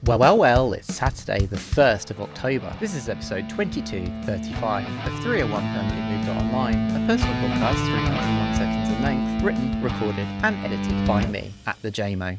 Well, it's Saturday the 1st of October. This is episode 2235 of 301 Permanently Moved Online, a personal podcast 301 seconds in length, written, recorded, and edited by me, at the JMO.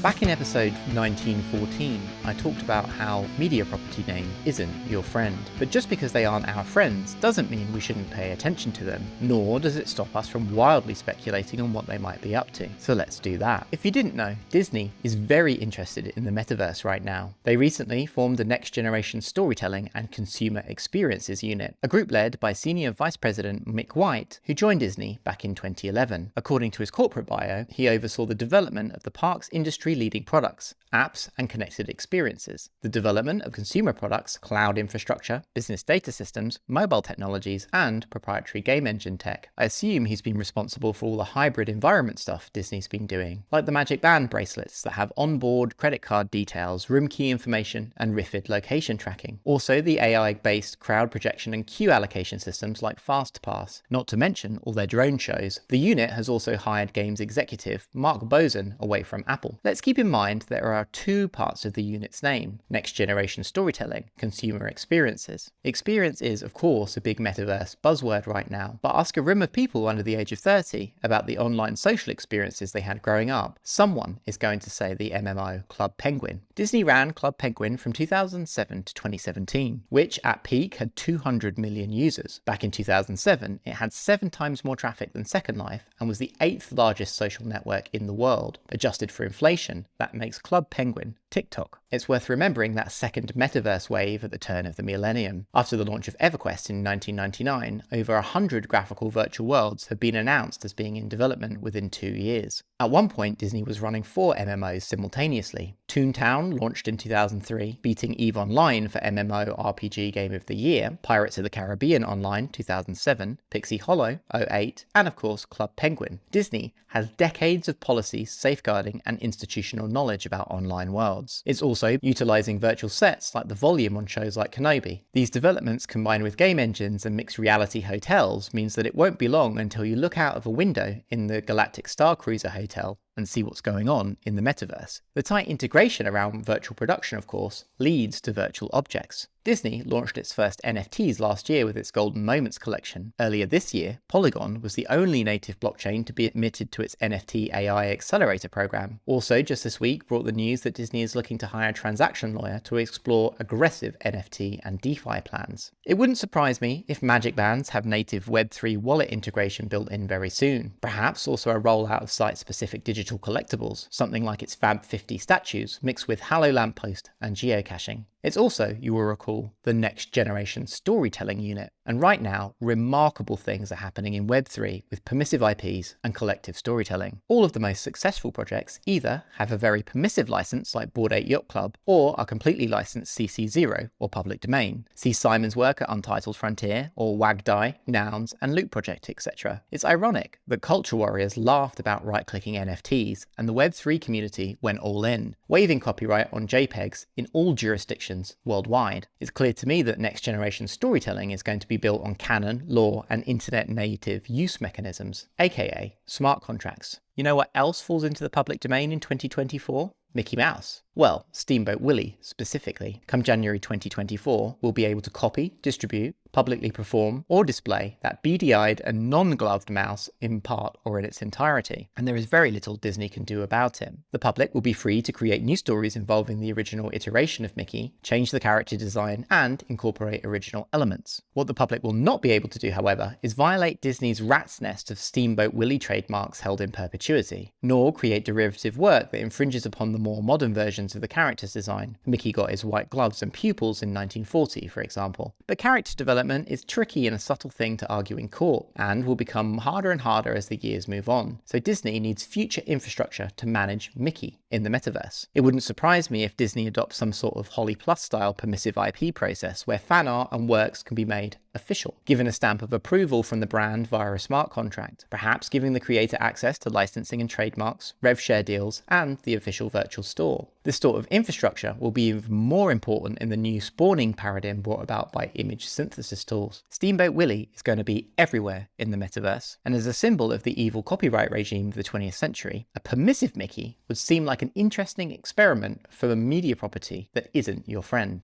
Back in episode 1914, I talked about how media property name isn't your friend. But just because they aren't our friends doesn't mean we shouldn't pay attention to them, nor does it stop us from wildly speculating on what they might be up to. So let's do that. If you didn't know, Disney is very interested in the Metaverse right now. They recently formed the Next Generation Storytelling and Consumer Experiences Unit, a group led by Senior Vice President Mick White, who joined Disney back in 2011. According to his corporate bio, he oversaw the development of the parks industry leading products, apps, and connected experiences, the development of consumer products, cloud infrastructure, business data systems, mobile technologies, and proprietary game engine tech. I assume he's been responsible for all the hybrid environment stuff Disney's been doing, like the Magic Band bracelets that have onboard credit card details, room key information, and Riffid location tracking. Also the AI-based crowd projection and queue allocation systems like FastPass, not to mention all their drone shows. The unit has also hired games executive Mark Boson away from Apple. Let's keep in mind there are two parts of the unit's name: Next Generation Storytelling, Consumer Experiences. Experience is, of course, a big metaverse buzzword right now, but ask a room of people under the age of 30 about the online social experiences they had growing up. Someone is going to say the MMO Club Penguin. Disney ran Club Penguin from 2007 to 2017, which at peak had 200 million users. Back in 2007, it had 7 times more traffic than Second Life and was the 8th largest social network in the world. Adjusted for inflation, that makes Club Penguin TikTok. It's worth remembering that second metaverse wave at the turn of the millennium. After the launch of EverQuest in 1999, over 100 graphical virtual worlds have been announced as being in development within 2 years. At one point, Disney was running 4 MMOs simultaneously. Toontown launched in 2003, beating EVE Online for mmorpg Game of the Year, Pirates of the Caribbean Online 2007, Pixie Hollow 2008, and of course Club Penguin. Disney has decades of policies, safeguarding, and institutional knowledge about online worlds. It's also utilising virtual sets like the Volume on shows like Kenobi. These developments, combined with game engines and mixed reality hotels, means that it won't be long until you look out of a window in the Galactic Star Cruiser Hotel and see what's going on in the metaverse. The tight integration around virtual production, of course, leads to virtual objects. Disney launched its first NFTs last year with its Golden Moments collection. Earlier this year, Polygon was the only native blockchain to be admitted to its NFT AI accelerator program. Also, just this week, brought the news that Disney is looking to hire a transaction lawyer to explore aggressive NFT and DeFi plans. It wouldn't surprise me if Magic Bands have native Web3 wallet integration built in very soon. Perhaps also a rollout of site-specific digital collectibles, something like its Fab 50 statues mixed with Halo Lamppost and geocaching. It's also, you will recall, the Next Generation Storytelling Unit. And right now, remarkable things are happening in Web3 with permissive IPs and collective storytelling. All of the most successful projects either have a very permissive license like Bored Ape Yacht Club, or are completely licensed CC0 or public domain. See Simon's work at Untitled Frontier, or Wagdai, Nouns, and Loot Project, etc. It's ironic that culture warriors laughed about right-clicking NFTs, and the Web3 community went all in, waiving copyright on JPEGs in all jurisdictions worldwide. It's clear to me that Next Generation Storytelling is going to be built on canon, law, and internet-native use mechanisms, aka smart contracts. You know what else falls into the public domain in 2024? Mickey Mouse. Well, Steamboat Willie, specifically, come January 2024, will be able to copy, distribute, publicly perform, or display that beady-eyed and non-gloved mouse in part or in its entirety, and there is very little Disney can do about it. The public will be free to create new stories involving the original iteration of Mickey, change the character design, and incorporate original elements. What the public will not be able to do, however, is violate Disney's rat's nest of Steamboat Willie trademarks held in perpetuity, nor create derivative work that infringes upon the more modern versions of the character's design. Mickey got his white gloves and pupils in 1940, for example. But character development is tricky and a subtle thing to argue in court, and will become harder and harder as the years move on. So Disney needs future infrastructure to manage Mickey in the metaverse. It wouldn't surprise me if Disney adopts some sort of Holly Plus style permissive IP process where fan art and works can be made official, given a stamp of approval from the brand via a smart contract, perhaps giving the creator access to licensing and trademarks, rev share deals, and the official virtual store. This sort of infrastructure will be even more important in the new spawning paradigm brought about by image synthesis tools. Steamboat Willie is going to be everywhere in the metaverse, and as a symbol of the evil copyright regime of the 20th century, a permissive Mickey would seem like like an interesting experiment for a media property that isn't your friend.